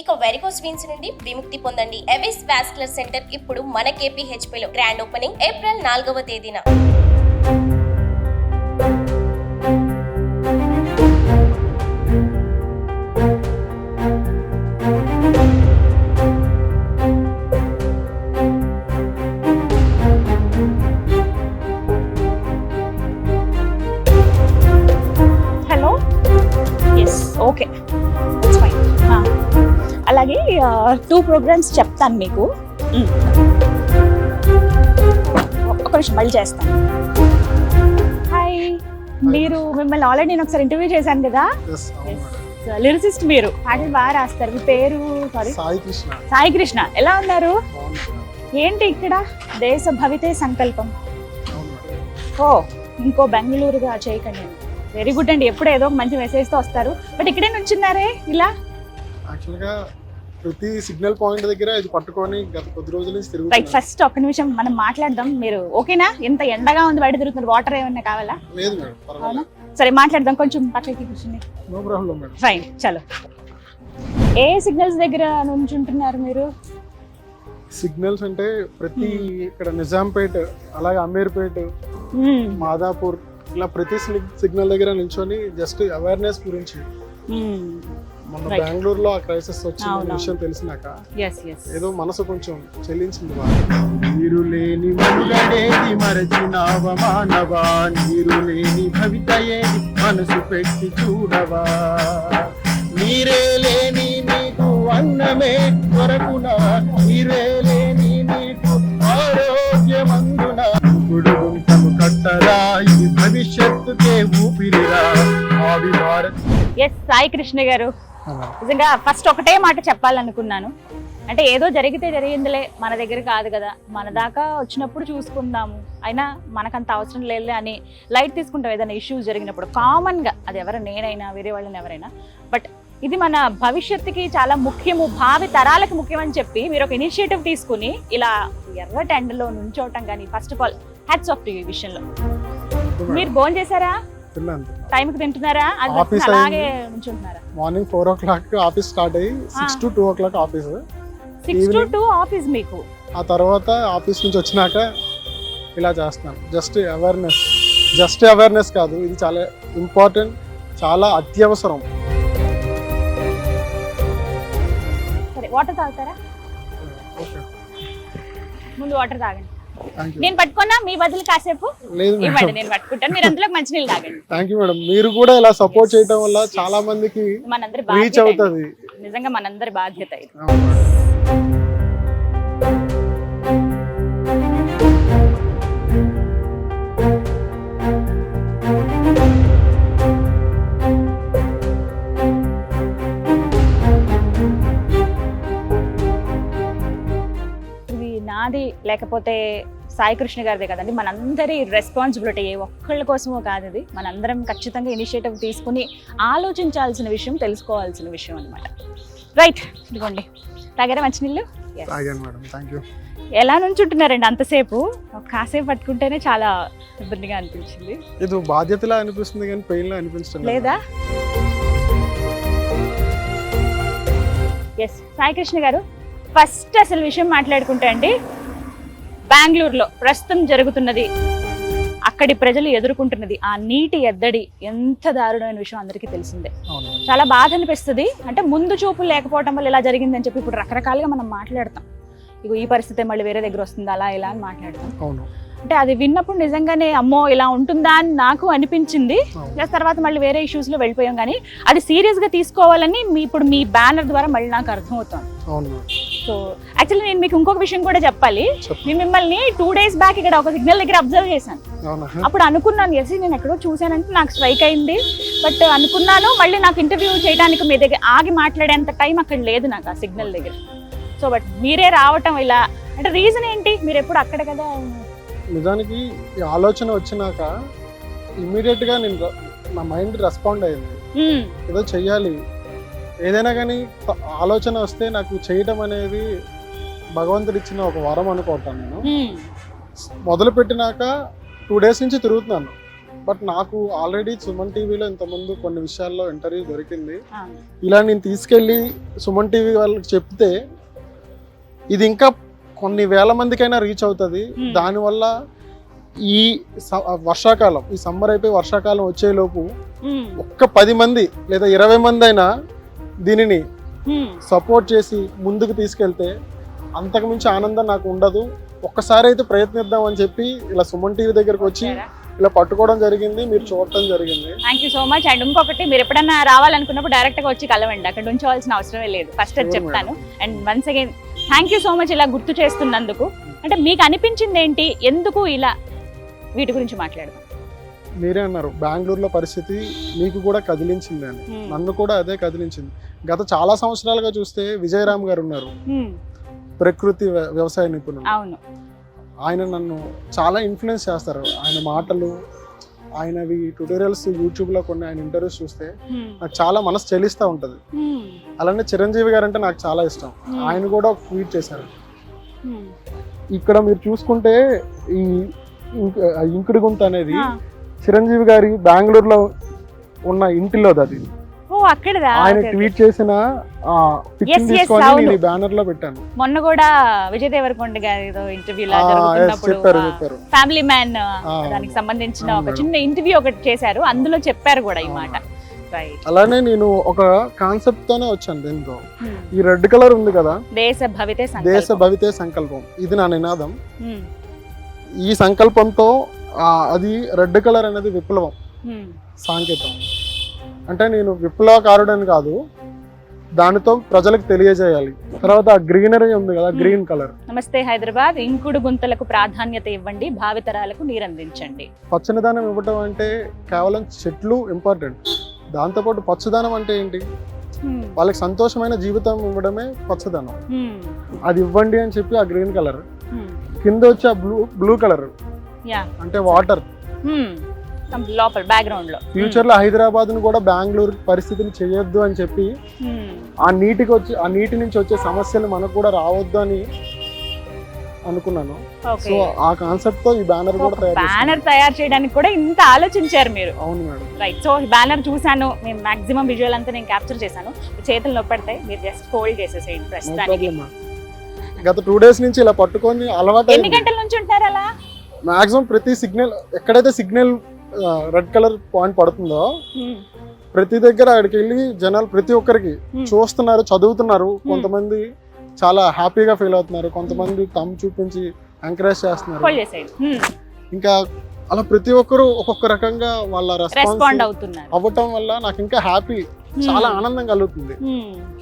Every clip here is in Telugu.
ఇక వెరికోస్ వీన్స్ నుండి విముక్తి పొందండి. ఎవిస్ వాస్కులర్ సెంటర్ ఇప్పుడు మన KPHP లో గ్రాండ్ ఓపెనింగ్ ఏప్రిల్ 4వ తేదీన. Okay, fine. అలాగే 2 ప్రోగ్రామ్స్ చెప్తాను మీకు. ఒక నిమిషం మళ్ళీ చేస్తాను. హాయ్, మిమ్మల్ని ఆల్రెడీ నేను ఒకసారి ఇంటర్వ్యూ చేశాను కదా. లిరిసిస్ట్ మీరు, పాటలు బాగా రాస్తారు. మీ పేరు? సారీ, సాయి కృష్ణ. ఎలా ఉన్నారు? ఏంటి ఇక్కడ దేశ భవితే సంకల్పం? ఓ, ఇంకో బెంగళూరుగా చేయకండి. వెరీ గుడ్ అండి, ఎప్పుడు ఏదో ఒక మంచి మెసేజ్ తో వస్తారు. బట్ ఇక్కడే నుంచున్నారే ఇలా? యాక్చువల్గా ప్రతి సిగ్నల్ పాయింట్ దగ్గర ఇది పట్టుకొని గత కొద్ది రోజుల నుంచి తిరుగుతున్నాను. రైట్, ఫస్ట్ ఒక్క నిమిషం మనం మాట్లాడదాం. మీరు ఓకేనా? ఎంత ఎండగా ఉంది, బయట తిరుగుతున్నారు. వాటర్ ఏమన్నా కావాలా? లేదు మేడం, పర్వాలేదు. సరే మాట్లాడదాం, కొంచెం పక్కకి కూర్చుని. No problem madam. ఫైన్, చలో. ఏ సిగ్నల్స్ దగ్గర నుంచుంటున్నారు మీరు? సిగ్నల్స్ అంటే ప్రతి ఇక్కడ నిజాంపేట్, అలాగే అమీర్పేట్, మాదాపూర్, ఇలా ప్రతి సిగ్నల్ దగ్గర నిల్చొని జస్ట్ అవేర్నెస్ గురించి. మొన్న బెంగళూరులో ఆ క్రైసిస్ వచ్చిన విషయం తెలిసినాక ఏదో మనసు కొంచెం చెల్లించింది. నీరు లేని మనుగడేది మరచినావ మానవా, నీరు లేని భవిత ఏది మనసు పెట్టి చూడవా, నీరే లేని నీకు అన్నమే కొరకునా, నీరే లేని నీకు ఆరోగ్యమందున, గుడుగుంటము కట్టరా ఇది భవిష్యత్తుకే ఊపిరిరా ఆవి భారత్. ఎస్, సాయి కృష్ణ గారు, నిజంగా ఫస్ట్ ఒకటే మాట చెప్పాలనుకున్నాను. అంటే ఏదో జరిగిందిలే, మన దగ్గర కాదు కదా, మన దాకా వచ్చినప్పుడు చూసుకుందాము, అయినా మనకంత అవసరం లేదులే అని లైట్ తీసుకుంటాం ఏదైనా ఇష్యూస్ జరిగినప్పుడు. కామన్గా అది నేనైనా వేరే వాళ్ళని ఎవరైనా. బట్ ఇది మన భవిష్యత్తుకి చాలా ముఖ్యము, భావి తరాలకు ముఖ్యమని చెప్పి మీరు ఒక ఇనిషియేటివ్ తీసుకుని ఇలా ఎర్ర టెండలో నుంచోవటం కానీ, first of all hats off to ఈ విషయంలో. మీరు భోజనం చేశారా? టైంకి తింటున్నారా? అలాగే నుంచుంటున్నారా? మార్నింగ్ 4 o'clock ఆఫీస్ స్టార్ట్ అయ్యి 6 to 2 o'clock office. 6 to 2 office మీకు? ఆ తర్వాత ఆఫీస్ నుంచి వచ్చినాక ఇలా చేస్తాను. జస్ట్ అవేర్నెస్ కాదు, ఇది చాలా ఇంపార్టెంట్, చాలా అత్యవసరం. సరే, వాటర్ తాగుతారా? ముందు వాటర్ తాగండి. నేను పట్టుకున్నా మీ బదులు కాసేపు ఇవ్వండి, నేను పట్టుకుంటాను. మీరు అందులో మంచినీళ్ళు తాగండి. Thank you madam. మీరు కూడా ఇలా సపోర్ట్ చేయడం వల్ల చాలా మందికి మనందరి రీచ్ అవుతది. నిజంగా మనందరి బాధ్యత ఇది. ఇది నాది లేకపోతే సాయి కృష్ణ గారిదే కదండి, మనందరి రెస్పాన్సిబిలిటీ. ఏ ఒక్కళ్ళ కోసమో కాదు ఇది, మనందరం ఖచ్చితంగా ఇనిషియేటివ్ తీసుకుని ఆలోచించాల్సిన విషయం, తెలుసుకోవాల్సిన విషయం అనమాట. రైట్, ఇదిగోండి. తాగారా మంచినీళ్ళు? ఎలా నుంచుంటున్నారండి అంతసేపు? కాసేపు పట్టుకుంటేనే చాలా ఇబ్బందిగా అనిపించింది. ఇది బాధ్యతలా అనిపిస్తుంది కానీ పెయిన్ లా అనిపించడం లేదా? ఎస్, సాయి కృష్ణ గారు, ఫస్ట్ అసలు విషయం మాట్లాడుకుంటే అండి, బెంగళూరులో ప్రస్తుతం జరుగుతున్నది, అక్కడి ప్రజలు ఎదుర్కొంటున్నది ఆ నీటి ఎద్దడి ఎంత దారుణమైన విషయం అందరికీ తెలిసిందే. చాలా బాధ అనిపిస్తుంది. అంటే ముందు చూపులు లేకపోవడం వల్ల ఇలా జరిగిందని చెప్పి ఇప్పుడు రకరకాలుగా మనం మాట్లాడతాం. ఇగో ఈ పరిస్థితి మళ్ళీ వేరే దగ్గర వస్తుంది, అలా ఇలా అని మాట్లాడతాం. అంటే అది విన్నప్పుడు నిజంగానే అమ్మో ఇలా ఉంటుందా అని నాకు అనిపించింది. ప్లస్ తర్వాత మళ్ళీ వేరే ఇష్యూస్ లో వెళ్ళిపోయాం. కానీ అది సీరియస్ గా తీసుకోవాలని ఇప్పుడు మీ బ్యానర్ ద్వారా మళ్ళీ నాకు అర్థమవుతుంది. సో యాక్చువల్లీ నేను మీకు ఇంకొక విషయం కూడా చెప్పాలి. నేను మిమ్మల్ని 2 days బ్యాక్ ఇక్కడ ఒక సిగ్నల్ దగ్గర అబ్జర్వ్ చేశాను. అప్పుడు అనుకున్నాను, ఎస్ నేను ఎక్కడో చూసానంటే నాకు స్ట్రైక్ అయింది. బట్ అనుకున్నాను మళ్ళీ నాకు ఇంటర్వ్యూ చేయడానికి మీ దగ్గర ఆగి మాట్లాడేంత టైం అక్కడ లేదు నాకు ఆ సిగ్నల్ దగ్గర. సో బట్ మీరే రావటం ఇలా అంటే రీజన్ ఏంటి? మీరు ఎప్పుడు అక్కడ కదా. నిజానికి ఈ ఆలోచన వచ్చినాక ఇమ్మీడియట్ గా నేను నా మైండ్ రెస్పాండ్ అయింది. ఏదో చెయ్యాలి, ఏదైనా కానీ ఆలోచన వస్తే నాకు చేయటం అనేది భగవంతుడు ఇచ్చిన ఒక వరం అనుకుంటాను. నేను మొదలు పెట్టినాక 2 days నుంచి తిరుగుతున్నాను. బట్ నాకు ఆల్రెడీ సుమన్ టీవీలో ఇంతకుముందు కొన్ని విషయాల్లో ఇంటర్వ్యూ దొరికింది. అవును. ఇలా నేను తీసుకెళ్ళి సుమన్ టీవీ వాళ్ళకి చెప్తే ఇది ఇంకా కొన్ని వేల మందికైనా రీచ్ అవుతుంది. దానివల్ల ఈ వర్షాకాలం, ఈ సమ్మర్ అయిపోయి వర్షాకాలం వచ్చేలోపు ఒక్క 10 మంది లేదా 20 మంది అయినా దీనిని సపోర్ట్ చేసి ముందుకు తీసుకెళ్తే అంతకుమించి ఆనందం నాకు ఉండదు. ఒక్కసారి అయితే ప్రయత్నిద్దాం అని చెప్పి ఇలా సుమన్ టీవీ దగ్గరకు వచ్చి ఇలా పట్టుకోవడం జరిగింది, మీరు చూడటం జరిగింది. Thank you so much. And ఇంకొకటి, మీరు ఎప్పుడన్నా రావాలనుకున్నప్పుడు డైరెక్ట్ గా వచ్చి కలవండి, అక్కడ ఉంచవలసిన అవసరమే లేదు. ఫస్ట్ అది చెప్తాను. And once again thank you so much ఇలా గుర్తు చేస్తున్నందుకు. అంటే మీకు అనిపించింది ఏంటి, ఎందుకు ఇలా వీటి గురించి మాట్లాడదాం? మీరే అన్నారు బెంగళూరులో పరిస్థితి మీకు కూడా కదిలించింది అని. నన్ను కూడా అదే కదిలించింది. గత చాలా సంవత్సరాలుగా చూస్తే విజయరామ్ గారు ఉన్నారు, ప్రకృతి వ్యవసాయ నిపుణులు. అవును. ఆయన నన్ను చాలా ఇన్ఫ్లుయెన్స్ చేస్తారు. ఆయన మాటలు, ఆయనవి ట్యూటోరియల్స్ యూట్యూబ్లో కొన్ని ఆయన ఇంటర్వ్యూస్ చూస్తే నాకు చాలా మనసు చెలిస్తూ ఉంటుంది. అలానే చిరంజీవి గారు అంటే నాకు చాలా ఇష్టం. ఆయన కూడా ఒక ట్వీట్ చేశారు. ఇక్కడ మీరు చూసుకుంటే ఈ ఇంకుడు గుంత అనేది చిరంజీవి గారి బెంగళూరులో ఉన్న ఇంటిలో అది. ఆయన ట్వీట్ చేసిన పిక్చర్ తీసుకొని నేను ఈ బ్యానర్ లో పెట్టాను. మొన్న కూడా విజయ్ దేవరకొండ గారి ఇంటర్వ్యూలో చెప్పారు ఫ్యామిలీ మ్యాన్ దానికి సంబంధించిన ఒక చిన్న ఇంటర్వ్యూ ఒకటి చేశారు, అందులో చెప్పారు కూడా ఈ మాట. అలానే నేను ఒక కాన్సెప్ట్ తోనే వచ్చాను దీంతో. ఈ రెడ్ కలర్ ఉంది కదా, దేశ భవితే సంకల్పం, ఇది నా నినాదం. ఈ సంకల్పంతో అది రెడ్ కలర్ అనేది విప్లవం సాంకేతం. అంటే నేను విప్లవకారుడని కాదు, దానితో ప్రజలకు తెలియజేయాలి. తర్వాత గ్రీనరీ ఉంది కదా, గ్రీన్ కలర్. నమస్తే హైదరాబాద్, ఇంకుడు గుంతలకు ప్రాధాన్యత ఇవ్వండి, భావితరాలకు నీరందించండి. పచ్చనిదానం ఇవ్వటం అంటే కేవలం చెట్లు ఇంపార్టెంట్, దాంతోపాటు పచ్చదనం అంటే ఏంటి, వాళ్ళకి సంతోషమైన జీవితం ఇవ్వడమే పచ్చదనం. అది ఇవ్వండి అని చెప్పి ఆ గ్రీన్ కలర్. కింద వచ్చి ఆ బ్లూ కలర్ అంటే వాటర్. లోపల బ్యాక్గ్రౌండ్ లో ఫ్యూచర్ లో హైదరాబాద్ ను కూడా బెంగళూరు పరిస్థితిని చేయొద్దు అని చెప్పి ఆ నీటి నుంచి వచ్చే సమస్యలు మనకు కూడా రావద్దు అని అనుకున్నాను. సో ఆ కాన్సెప్ట్ తో ఈ బ్యానర్ కూడా తయారు చేయడానికి కూడా ఇంత ఆలోచించారు మీరు. అవును మేడం. రైట్. సో ఈ బ్యానర్ చూసాను నేను, మాక్సిమం విజువల్ అంతా నేను క్యాప్చర్ చేశాను. చేతులు నొప్పడతాయి, మీరు జస్ట్ హోల్డ్ చేసేసేయండి ప్రస్తుతానికి. గత 2 days నుంచి ఇలా పట్టుకొని అలవాటు. ఎన్ని గంటల నుంచి ఉంటారు అలా? మాక్సిమం ప్రతి సిగ్నల్, ఎక్కడైతే సిగ్నల్ రెడ్ కలర్ పాయింట్ పడుతుందో ప్రతి దగ్గర అక్కడికి వెళ్ళి జనాలు ప్రతి ఒక్కరికి చూస్తున్నారు, చదువుతున్నారు. కొంతమంది చాలా హ్యాపీగా ఫీల్ అవుతున్నారు, కొంతమంది తమ్ చూపించి ఎంకరేజ్ చేస్తున్నారు. ఇంకా అలా ప్రతి ఒక్కరు ఒక్కొక్క రకంగా వాళ్ళ రెస్పాండ్ అవుతున్నారు. అవ్వటం వల్ల నాకు ఇంకా హ్యాపీ, చాలా ఆనందం కలుగుతుంది.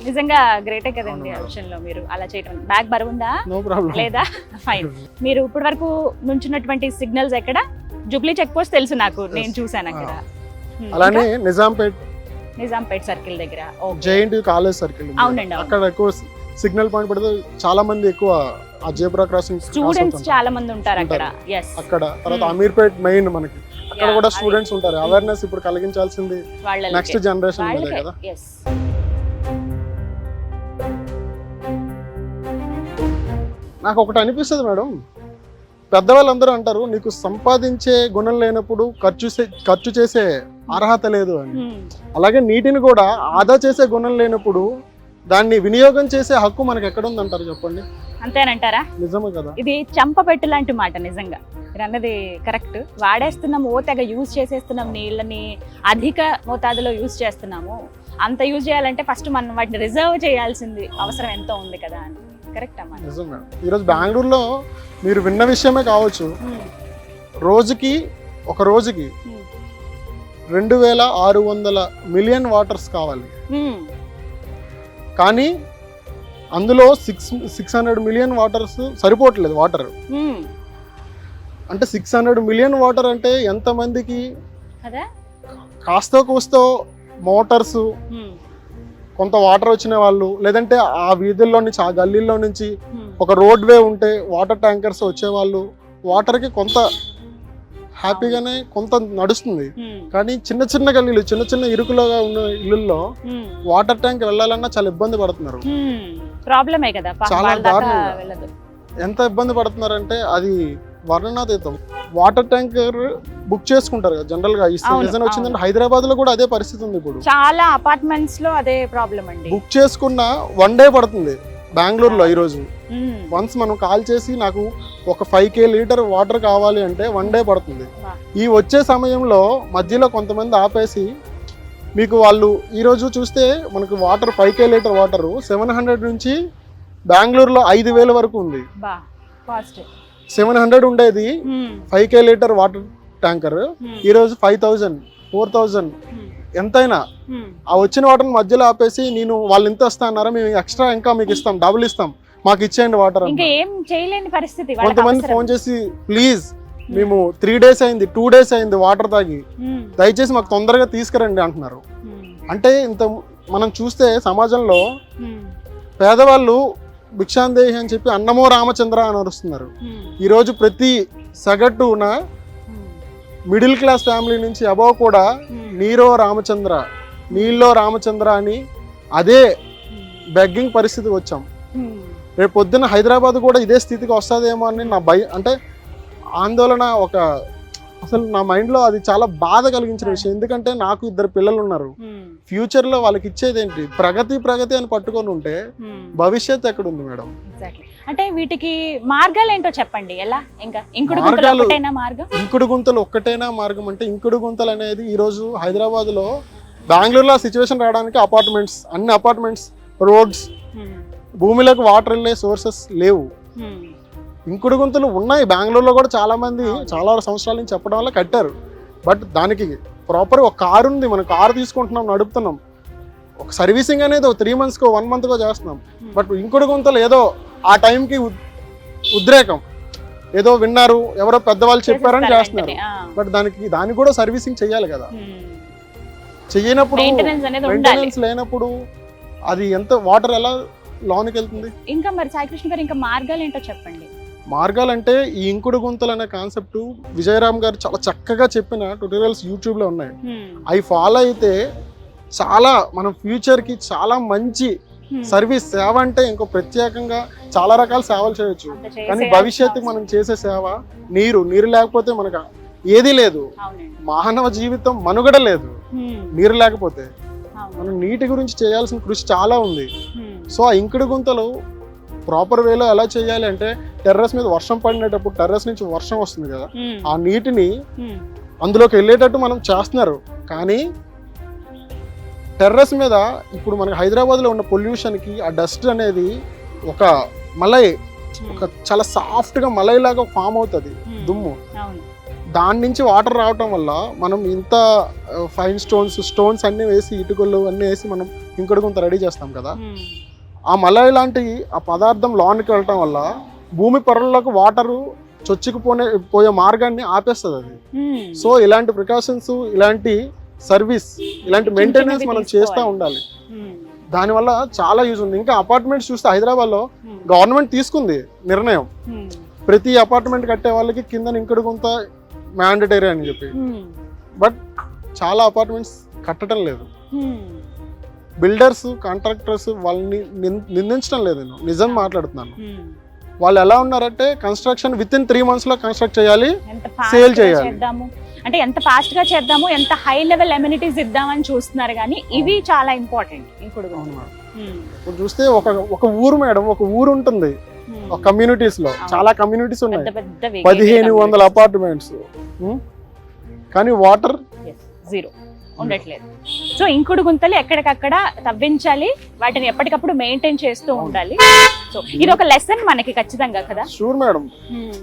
నిజంగా గ్రేటే కదండి ఆ విషయంలో మీరు అలా చేయడం. బ్యాగ్ బరువుందా? No problem. లేదా? ఫైన్. మీరు ఇప్పటి వరకు నుంచున్నటువంటి సిగ్నల్స్ ఎక్కడ? జుబ్లీ చెక్ పోస్ట్ తెలుసు నాకు, నేను చూసాను అక్కడ. అలానే నిజాంపేట్ సర్కిల్ దగ్గర, జేఎన్టీయూ కాలేజ్ సర్కిల్, అవునండి, అక్కడ ఎక్కువ సిగ్నల్ పాయింట్ పడితే చాలా మంది ఎక్కువ ఆ జెబ్రా క్రాసింగ్ స్టూడెంట్స్ చాలా మంది ఉంటారు అక్కడ. అక్కడ తర్వాత అమీర్పేట్ మెయిన్ మనకి, అక్కడ కూడా స్టూడెంట్స్ ఉంటారు. అవేర్నెస్ ఇప్పుడు కలిగించాల్సింది నెక్స్ట్ జనరేషన్ కదా. నాకు ఒకటి అనిపిస్తుంది మేడం, పెద్దవాళ్ళందరూ అంటారు నీకు సంపాదించే గుణం లేనప్పుడు ఖర్చు చేసే అర్హత లేదు అని. అలాగే నీటిని కూడా ఆదా చేసే గుణం లేనప్పుడు దాన్ని వినియోగం చేసే హక్కు మనకి ఎక్కడ ఉంది అంటారు చెప్పండి? అంతేనంటారా? నిజమే కదా. ఇది చంపపెట్టు లాంటి మాట. నిజంగా మీరు అన్నది కరెక్ట్. వాడేస్తున్నాం, తెగ యూజ్ చేసేస్తున్నాం, నీళ్ళని అధిక మోతాదులో యూజ్ చేస్తున్నాము. అంత యూజ్ చేయాలంటే ఫస్ట్ మనం వాటిని రిజర్వ్ చేయాల్సింది అవసరం ఎంతో ఉంది కదా అని. కరెక్ట్ అమ్మా. నిజం మేడం. ఈరోజు బెంగళూరులో మీరు విన్న విషయమే కావచ్చు, ఒక రోజుకి 2600 మిలియన్ వాటర్స్ కావాలి. కానీ అందులో 600 మిలియన్ వాటర్స్ సరిపోవట్లేదు. వాటర్ అంటే 600 మిలియన్ వాటర్ అంటే ఎంతమందికి? కాస్తో కూస్తో మోటార్స్, కొంత వాటర్ వచ్చిన వాళ్ళు, లేదంటే ఆ వీధుల్లో నుంచి ఆ గల్లీల్లో నుంచి ఒక రోడ్ వే ఉంటే వాటర్ ట్యాంకర్స్ వచ్చేవాళ్ళు, వాటర్కి కొంత హ్యాపీగానే కొంత నడుస్తుంది. కానీ చిన్న చిన్న గల్లీలు, చిన్న చిన్న ఇరుకులుగా ఉన్న ఇళ్ళల్లో వాటర్ ట్యాంక్ వెళ్ళాలన్నా చాలా ఇబ్బంది పడుతున్నారు. ప్రాబ్లమే కదా, చాలా దారుణంగా. ఎంత ఇబ్బంది పడుతున్నారంటే అది వర్ణనాతీతం. వాటర్ ట్యాంకర్ బుక్ చేసుకుంటారు కదా జనరల్ గా. ఈ అవును, సీజన్ వచ్చిందంటే హైదరాబాద్ లో కూడా అదే పరిస్థితి ఉంది ఇప్పుడు. చాలా అపార్ట్మెంట్స్ లో అదే ప్రాబ్లం అండి. బుక్ చేసుకున్న 1 డే పడుతుంది బెంగళూరులో ఈ రోజు. వన్స్ మనం కాల్ చేసి నాకు ఒక 5K లీటర్ వాటర్ కావాలి అంటే 1 డే పడుతుంది. ఈ వచ్చే సమయంలో మధ్యలో కొంతమంది ఆపేసి మీకు వాళ్ళు ఈరోజు చూస్తే మనకు వాటర్ 5K లీటర్ వాటర్ 700 నుంచి బెంగళూరులో 5,000 వరకు ఉంది. 700 ఉండేది 5K లీటర్ వాటర్ ట్యాంకర్ ఈరోజు 5,000, 4,000 ఎంతైనా. ఆ వచ్చిన వాటర్ మధ్యలో ఆపేసి నేను వాళ్ళు ఎంత ఇస్తా అన్నారా, మేము ఎక్స్ట్రా ఇంకా మీకు ఇస్తాం, డబుల్ ఇస్తాం, మాకు ఇచ్చేయండి వాటర్. ఇంకా ఏం చేయలేని పరిస్థితి. కొంతమంది ఫోన్ చేసి ప్లీజ్ మేము 3 days అయింది, 2 days అయింది వాటర్ తాగి, దయచేసి మాకు తొందరగా తీసుకురండి అంటున్నారు. అంటే ఇంత మనం చూస్తే సమాజంలో పేదవాళ్ళు భిక్షాందేహి అని చెప్పి అన్నమో రామచంద్ర అని అరుస్తున్నారు. ఈరోజు ప్రతి సగటున మిడిల్ క్లాస్ ఫ్యామిలీ నుంచి అబవ్ కూడా నీరో రామచంద్ర, నీళ్ళో రామచంద్ర అని అదే బెగ్గింగ్ పరిస్థితికి వచ్చాం. రేపు పొద్దున్న హైదరాబాద్ కూడా ఇదే స్థితికి వస్తుందేమో అని నా అంటే ఆందోళన. అసలు నా మైండ్లో అది చాలా బాధ కలిగించిన విషయం. ఎందుకంటే నాకు 2 పిల్లలు ఉన్నారు. ఫ్యూచర్లో వాళ్ళకి ఇచ్చేది ఏంటి? ప్రగతి అని పట్టుకొని ఉంటే భవిష్యత్ ఎక్కడుంది మేడం? అంటే వీటికి మార్గాలు ఏంటో చెప్పండి. ఎలా? ఇంకా ఇంకుడు గుంతలు ఒక్కటైనా మార్గం అంటే ఇంకుడు గుంతలు అనేది ఈరోజు హైదరాబాద్లో, బెంగళూరులో సిచ్యువేషన్ రావడానికి అన్ని అపార్ట్మెంట్స్, రోడ్స్, భూమిలోకి వాటర్ వెళ్ళే సోర్సెస్ లేవు. ఇంకుడు గుంతలు ఉన్నాయి బెంగళూరులో కూడా. చాలా మంది చాలా సంవత్సరాల నుంచి చెప్పడం వల్ల కట్టారు. బట్ దానికి ప్రాపర్ ఒక కారు ఉంది, మనం కారు తీసుకుంటున్నాం, నడుపుతున్నాం. ఒక సర్వీసింగ్ అనేది ఒక 3 monthsకో 1 monthకో చేస్తున్నాం. బట్ ఇంకుడు గుంతలు ఏదో ఆ టైంకి ఉద్రేకం, ఏదో విన్నారు, ఎవరో పెద్దవాళ్ళు చెప్పారని చేస్తున్నారు. బట్ దానికి కూడా సర్వీసింగ్ చెయ్యాలి కదా. చెయ్యనప్పుడు, మెయింటెనెన్స్ లేనప్పుడు అది ఎంత వాటర్ ఎలా లోనికి వెళ్తుంది? ఇంకా మరి సాయికృష్ణ గారు ఇంకా మార్గాలు ఏంటో చెప్పండి. మార్గాలంటే ఈ ఇంకుడు గుంతలు అనే కాన్సెప్ట్ విజయరామ్ గారు చాలా చక్కగా చెప్పిన ట్యూటోరియల్స్ యూట్యూబ్లో ఉన్నాయి. అవి ఫాలో అయితే చాలా మనం ఫ్యూచర్కి చాలా మంచి సర్వీస్. సేవ అంటే ఇంకో ప్రత్యేకంగా చాలా రకాల సేవలు చేయొచ్చు. కానీ భవిష్యత్తుకి మనం చేసే సేవ నీరు లేకపోతే మనకు ఏదీ లేదు. మానవ జీవితం మనుగడ లేదు నీరు లేకపోతే. మనం నీటి గురించి చేయాల్సిన కృషి చాలా ఉంది. సో ఆ ఇంకుడు గుంతలు ప్రాపర్ వేలో ఎలా చేయాలి అంటే, టెర్రస్ మీద వర్షం పడినప్పుడు టెర్రస్ నుంచి వర్షం వస్తుంది కదా, ఆ నీటిని అందులోకి వెళ్ళేటట్టు మనం చేస్తున్నారు. కానీ టెర్రస్ మీద ఇప్పుడు మనకి హైదరాబాద్లో ఉన్న పొల్యూషన్కి ఆ డస్ట్ అనేది ఒక చాలా సాఫ్ట్గా మలైలాగా ఫామ్ అవుతుంది దుమ్ము. దాని నుంచి వాటర్ రావటం వల్ల మనం ఇంత ఫైన్ స్టోన్స్ అన్నీ వేసి, ఇటుకలు అన్నీ వేసి మనం ఇంకుడు గుంత రెడీ చేస్తాం కదా. ఆ మలై లాంటి ఆ పదార్థం లోనికి వెళ్ళటం వల్ల భూమి పొరల్లోకి వాటరు పోయే మార్గాన్ని ఆపేస్తుంది అది. సో ఇలాంటి ప్రికాషన్స్, ఇలాంటి సర్వీస్, ఇలాంటి మెయింటెనెన్స్ మనం చేస్తూ ఉండాలి. దానివల్ల చాలా యూజ్ ఉంది. ఇంకా అపార్ట్మెంట్స్ చూస్తే హైదరాబాద్లో గవర్నమెంట్ తీసుకుంది నిర్ణయం, ప్రతి అపార్ట్మెంట్ కట్టే వాళ్ళకి కింద ఇంకుడు గుంత మ్యాండేటరీ అని చెప్పి. బట్ చాలా అపార్ట్మెంట్స్ కట్టడం లేదు. బిల్డర్స్, కాంట్రాక్టర్స్ వాళ్ళని నిందించడం లేదు, నేను నిజం మాట్లాడుతున్నాను. వాళ్ళు ఎలా ఉన్నారంటే కన్స్ట్రక్షన్ విత్ ఇన్ 3 months లో కన్స్ట్రక్ట్ చేయాలి, సేల్ చేయాలి. అంటే ఎంత ఫాస్ట్ గా చేద్దాము, ఎంత హై లెవెల్ అమ్యూనిటీస్ ఇద్దామని చూస్తున్నారు. కానీ ఇవి చాలా ఇంపార్టెంట్. ఇప్పుడు చూస్తే ఒక ఊరు మేడం, ఒక ఊరు ఉంటుంది ఒక కమ్యూనిటీస్ లో. చాలా కమ్యూనిటీస్ ఉన్నాయి, 1500 అపార్ట్మెంట్స్, కానీ వాటర్ జీరో ఉండట్లేదు. సో ఇంకుడు గుంతలు ఎక్కడికక్కడ తవ్వించాలి, వాటిని ఎప్పటికప్పుడు మెయింటైన్ చేస్తూ ఉండాలి. సో ఇది ఒక లెసన్ మనకి ఖచ్చితంగా కదా. Sure madam.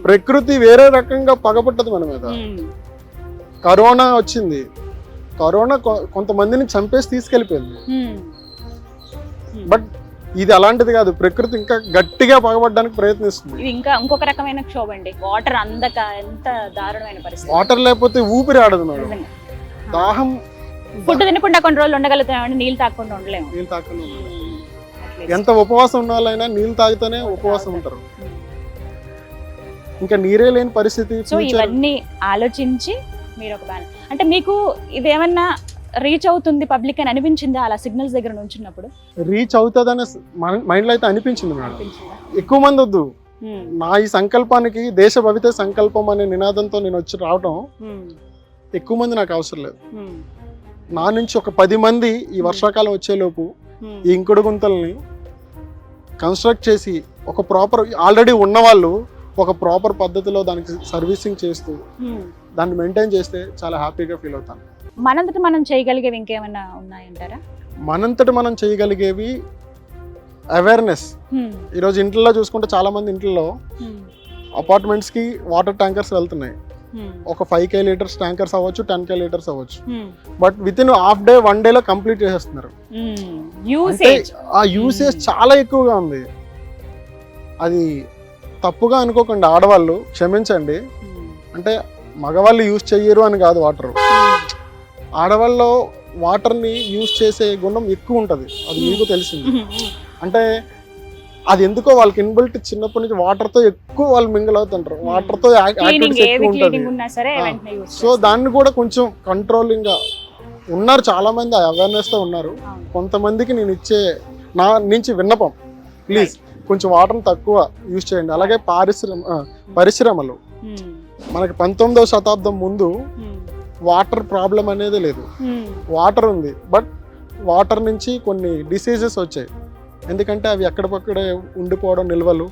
ప్రకృతి వేరే రకంగా పగపట్టదు మన మీద. కరోనా వచ్చింది, కరోనా కొంతమందిని చంపేసి తీసుకెళ్ళిపోయింది. బట్ ఇది అలాంటిది కాదు. ప్రకృతి ఇంకా గట్టిగా పగబట్టడానికి ప్రయత్నిస్తుంది. ఇది ఇంకా ఇంకొక రకమైన క్షోభ అండి. వాటర్ అందక ఎంత దారుణమైన పరిస్థితి. వాటర్ లేకపోతే ఊపిరి ఆడదు మేడం. దాహం, ఫుడ్ తినకుండా కొన్ని రోజులు ఉండగలుగుతామండి, నీళ్ళు తాగకుండా ఉండలేము. నీళ్ళు తాగకుండా ఎంత ఉపవాసం ఉండాలైనా నీళ్ళు తాగితేనే ఉపవాసం ఉంటారు. ఇంకా నీరే లేని పరిస్థితి. సో ఇవన్నీ ఆలోచించి మీరు ఒక అంటే మీకు ఇదేమన్నా రీచ్ అవుతుంది పబ్లిక్ అని అనిపించిందా అలా సిగ్నల్స్ దగ్గర నుంచినప్పుడు? రీచ్ అవుతుందని మైండ్లో అయితే అనిపించింది మేడం. ఎక్కువ మంది వద్దు, నా ఈ సంకల్పానికి దేశ భవిత సంకల్పం అనే నినాదంతో నేను వచ్చి రావడం ఎక్కువ మంది నాకు అవసరం లేదు. నా నుంచి ఒక 10 మంది ఈ వర్షాకాలం వచ్చేలోపు ఈ ఇంకుడు గుంతల్ని కన్స్ట్రక్ట్ చేసి ఒక ప్రాపర్ ఆల్రెడీ ఉన్నవాళ్ళు ఒక ప్రాపర్ పద్ధతిలో దానికి సర్వీసింగ్ చేస్తూ దాన్ని మెయింటైన్ చేస్తే చాలా హ్యాపీగా ఫీల్ అవుతాను. మనంతట మనం చేయగలిగేవి ఇంకేమైనా ఉన్నాయంటారా? మనంతట మనం చేయగలిగేవి అవేర్నెస్. ఈరోజు ఇంట్లో చూసుకుంటే చాలా మంది ఇంట్లో అపార్ట్మెంట్స్కి వాటర్ ట్యాంకర్స్ వెళ్తున్నాయి. ఒక 5K లీటర్స్ ట్యాంకర్స్ అవ్వచ్చు, 10K లీటర్స్ అవ్వచ్చు. But with in half day 1 డేలో కంప్లీట్ చేసేస్తున్నారు. ఆ యూసేజ్ చాలా ఎక్కువగా ఉంది. అది తప్పుగా అనుకోకండి ఆడవాళ్ళు, క్షమించండి. అంటే మగవాళ్ళు యూజ్ చెయ్యరు అని కాదు, వాటర్ ఆడవాళ్ళు వాటర్ని యూజ్ చేసే గుణం ఎక్కువ ఉంటుంది. అది మీకు తెలిసింది. అంటే అది ఎందుకో వాళ్ళకి ఇన్బిల్ట్ చిన్నప్పటి నుంచి వాటర్తో ఎక్కువ వాళ్ళు మింగిల్ అవుతుంటారు. వాటర్తో యాక్టివిటీస్ ఎక్కువ ఉంటుంది. సో దాన్ని కూడా కొంచెం కంట్రోలింగ్ గా ఉన్నారు చాలా మంది, అవేర్నెస్ తో ఉన్నారు. కొంతమందికి నేను ఇచ్చే నా నుంచి విన్నపం, ప్లీజ్ కొంచెం వాటర్ని తక్కువ యూజ్ చేయండి. అలాగే పరిశ్రమలు మనకి 19వ శతాబ్దం ముందు వాటర్ ప్రాబ్లం అనేది లేదు. వాటర్ ఉంది, బట్ వాటర్ నుంచి కొన్ని డిసీజెస్ వచ్చాయి. ఎందుకంటే అవి ఎక్కడిపక్కడే ఉండిపోవడం, నిల్వలు,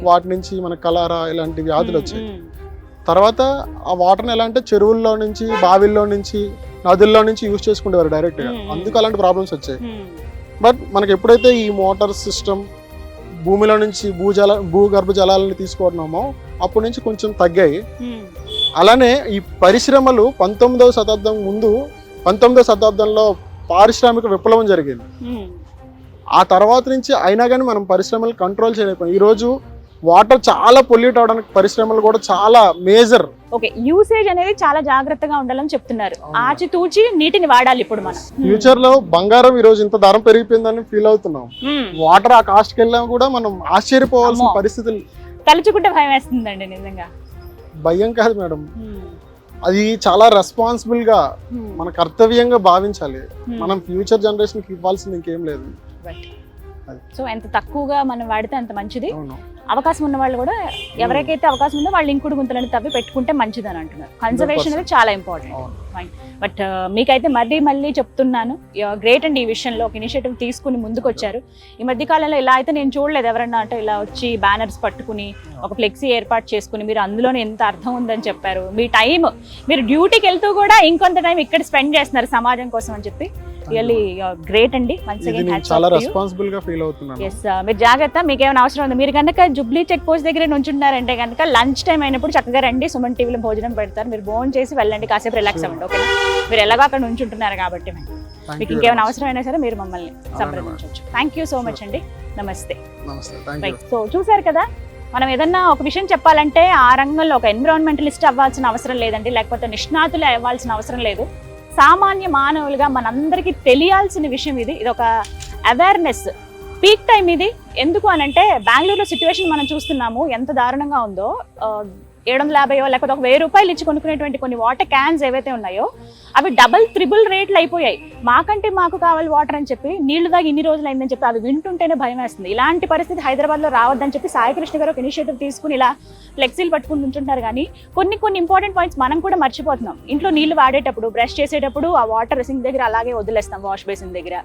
వాటి నుంచి మన కలారా ఇలాంటి వ్యాధులు వచ్చాయి. తర్వాత ఆ వాటర్ని ఎలా అంటే చెరువుల్లో నుంచి, బావిల్లో నుంచి, నదుల్లో నుంచి యూజ్ చేసుకునేవారు డైరెక్ట్గా. అందుకు అలాంటి ప్రాబ్లమ్స్ వచ్చాయి. బట్ మనకి ఎప్పుడైతే ఈ మోటార్ సిస్టమ్ భూమిలో నుంచి భూగర్భ జలాలను తీసుకుంటున్నామో అప్పటి నుంచి కొంచెం తగ్గాయి. అలానే ఈ పరిశ్రమలు 19వ శతాబ్దం ముందు, 19వ శతాబ్దంలో పారిశ్రామిక విప్లవం జరిగింది. ఆ తర్వాత నుంచి అయినా కానీ మనం పరిశ్రమలు కంట్రోల్ చేయలేకపోయాం. ఈరోజు వాటర్ చాలా పొల్యూట్ అవడానికి పరిశ్రమలు కూడా చాలా మేజర్. ఓకే, యూసేజ్ అనేది చాలా జాగ్రత్తగా ఉండాలని చెప్తున్నారు. ఆచితూచి నీటిని వాడాలి. ఇప్పుడు మనం ఫ్యూచర్ లో బంగారం ఈ రోజు ఇంత ధర పెరిగిపోయిందని ఫీల్ అవుతున్నాం. వాటర్ ఆ కాస్ట్ కి వెళ్ళినా కూడా మనం ఆశ్చర్యపోవాల్సిన పరిస్థితులు. తలుచుకుంటే భయం వేస్తుందండి నిజంగా. భయం కాదు మేడం, అది చాలా రెస్పాన్సిబుల్ గా మన కర్తవ్యంగా భావించాలి. మనం ఫ్యూచర్ జనరేషన్ కి ఇవ్వాల్సింది ఇంకేం లేదు. సో ఎంత తక్కువగా మనం వాడితే అంత మంచిది. అవకాశం ఉన్న వాళ్ళు కూడా ఎవరికైతే అవకాశం ఉందో వాళ్ళు ఇంకుడు గుంతలను తవ్వి పెట్టుకుంటే మంచిది అని అంటున్నారు. కన్జర్వేషన్ అనేది చాలా ఇంపార్టెంట్. బట్ మీకైతే మళ్ళీ చెప్తున్నాను, గ్రేట్ అండి. ఈ విషయంలో ఒక ఇనిషియేటివ్ తీసుకుని ముందుకు వచ్చారు. ఈ మధ్య కాలంలో ఇలా అయితే నేను చూడలేదు. ఎవరన్నా అంటే ఇలా వచ్చి బ్యానర్స్ పట్టుకుని ఒక ఫ్లెక్సీ ఏర్పాటు చేసుకుని మీరు అందులోనే ఎంత అర్థం ఉందని చెప్పారు. మీ టైం, మీరు డ్యూటీకి వెళ్తూ కూడా ఇంకొంత టైం ఇక్కడ స్పెండ్ చేస్తున్నారు సమాజం కోసం అని చెప్పి. రియల్లీ గ్రేట్ అండి. చాలా రెస్పాన్సిబుల్ గా ఫీల్ అవుతున్నాను. ఎస్, మీరు జాగ్రత్త. మీకు ఏమైనా అవసరం ఉంది, మీరు కనుక జుబ్లీ చెక్ పోస్ట్ దగ్గర నుంచున్నారంటే కనుక లంచ్ టైం అయినప్పుడు చక్కగా రండి, సుమన్ టీవీలో భోజనం పెడతారు. మీరు భోజనం చేసి వెళ్ళండి, కాసేపు రిలాక్స్ అవ్వండి. ఓకేనా? మీరు ఎలాగో అక్కడ నుంచుంటున్నారు కాబట్టి మీకు ఇంకేమైనా అవసరం అయినా సరే మీరు మమ్మల్ని సంప్రదించవచ్చు. థ్యాంక్ యూ సో మచ్ అండి. నమస్తే. సో చూసారు కదా, మనం ఏదన్నా ఒక విషయం చెప్పాలంటే ఆ రంగంలో ఒక ఎన్విరాన్మెంటలిస్ట్ అవ్వాల్సిన అవసరం లేదండి, లేకపోతే నిష్ణాతులు అవ్వాల్సిన అవసరం లేదు. సామాన్య మానవులుగా మనందరికీ తెలియాల్సిన విషయం ఇది. ఇది ఒక అవేర్నెస్ పీక్ టైం ఇది. ఎందుకు అనంటే బెంగళూరులో సిచ్యువేషన్ మనం చూస్తున్నాము ఎంత దారుణంగా ఉందో. 750 లేకపోతే ఒక 1000 రూపాయలు ఇచ్చి కొనుక్కునేటువంటి కొన్ని వాటర్ క్యాన్స్ ఏవైతే ఉన్నాయో అవి డబల్ త్రిబుల్ రేట్లు అయిపోయాయి. మాకు కావాలి వాటర్ అని చెప్పి నీళ్లు దాగి ఇన్ని రోజులు అయిందని చెప్పి అవి వింటుంటేనే భయం వేస్తుంది. ఇలాంటి పరిస్థితి హైదరాబాద్లో రావద్దని చెప్పి సాయికృష్ణ గారు ఒక ఇనిషియేటివ్ తీసుకుని ఇలా ఫ్లెక్సీలు పట్టుకుని ఉంటుంటారు. కానీ కొన్ని ఇంపార్టెంట్ పాయింట్స్ మనం కూడా మర్చిపోతున్నాం. ఇంట్లో నీళ్లు వాడేటప్పుడు, బ్రష్ చేసేటప్పుడు ఆ వాటర్ సింక్ దగ్గర అలాగే వదిలేస్తాం, వాష్ బేసిన్ దగ్గర.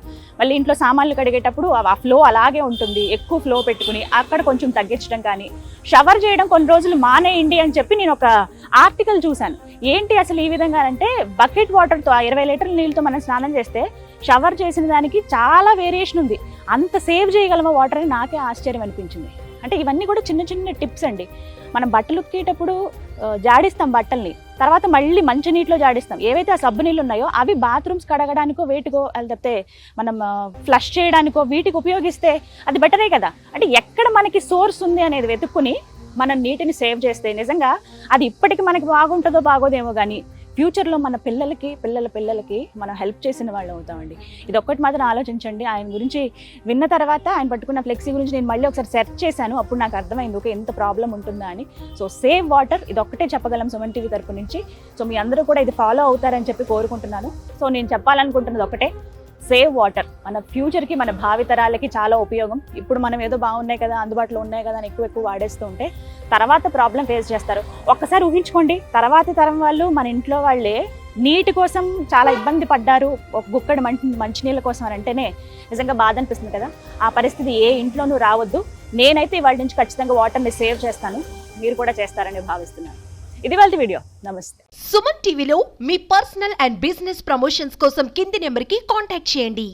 మళ్ళీ ఇంట్లో సామాన్లు కడిగేటప్పుడు ఆ ఫ్లో అలాగే ఉంటుంది. ఎక్కువ ఫ్లో పెట్టుకుని అక్కడ కొంచెం తగ్గించడం, కానీ షవర్ చేయడం కొన్ని రోజులు మానేయండి అని చెప్పి నేను ఒక ఆర్టికల్ చూశాను. ఏంటి అసలు ఈ విధంగా అంటే బకెట్ వాటర్తో 20 లీటర్ల నీళ్ళతో మనం స్నానం చేస్తే షవర్ చేసిన దానికి చాలా వేరియేషన్ ఉంది. అంత సేవ్ చేయగలమా వాటర్ అని నాకే ఆశ్చర్యం అనిపించింది. అంటే ఇవన్నీ కూడా చిన్న టిప్స్ అండి. మనం బట్టలు ఉతికేటప్పుడు జాడిస్తాం బట్టల్ని, తర్వాత మళ్ళీ మంచి నీటిలో జాడిస్తాం. ఏవైతే ఆ సబ్బు నీళ్ళు ఉన్నాయో అవి బాత్రూమ్స్ కడగడానికో వేటికో లేకపోతే మనం ఫ్లష్ చేయడానికో వీటికి ఉపయోగిస్తే అది బెటరే కదా. అంటే ఎక్కడ మనకి సోర్స్ ఉంది అనేది వెతుక్కుని మనం నీటిని సేవ్ చేస్తే నిజంగా అది ఇప్పటికి మనకి బాగుంటుందో బాగోదేమో, కానీ ఫ్యూచర్లో మన పిల్లలకి మనం హెల్ప్ చేసిన వాళ్ళు అవుతామండి. ఇది ఒక్కటి మాత్రం ఆలోచించండి. ఆయన గురించి విన్న తర్వాత, ఆయన పట్టుకున్న ఫ్లెక్సీ గురించి నేను మళ్ళీ ఒకసారి సెర్చ్ చేశాను. అప్పుడు నాకు అర్థమైంది ఓకే ఎంత ప్రాబ్లం ఉంటుందా అని. సో సేవ్ వాటర్, ఇది ఒక్కటే చెప్పగలం సుమన్ టీవీ తరపు నుంచి. సో మీ అందరూ కూడా ఇది ఫాలో అవుతారని చెప్పి కోరుకుంటున్నాను. సో నేను చెప్పాలనుకుంటున్నది ఒకటే, సేవ్ వాటర్. మన ఫ్యూచర్కి, మన భావితరాలకి చాలా ఉపయోగం. ఇప్పుడు మనం ఏదో బాగున్నాయి కదా, అందుబాటులో ఉన్నాయి కదా అని ఎక్కువ వాడేస్తూ ఉంటే తర్వాత ప్రాబ్లం ఫేస్ చేస్తారు. ఒక్కసారి ఊహించుకోండి, తర్వాతి తరం వాళ్ళు, మన ఇంట్లో వాళ్ళే నీటి కోసం చాలా ఇబ్బంది పడ్డారు, ఒక గుక్కడి మంచినీళ్ళ కోసం అని అంటేనే నిజంగా బాధ అనిపిస్తుంది కదా. ఆ పరిస్థితి ఏ ఇంట్లోనూ రావద్దు. నేనైతే ఇవాళ నుంచి ఖచ్చితంగా వాటర్ని సేవ్ చేస్తాను, మీరు కూడా చేస్తారని భావిస్తున్నాను. ఇది వాళ్ళ వీడియో. నమస్తే. సుమన్ టీవీలో మీ పర్సనల్ అండ్ బిజినెస్ ప్రమోషన్స్ కోసం కింది నెంబర్కి కాంటాక్ట్ చేయండి.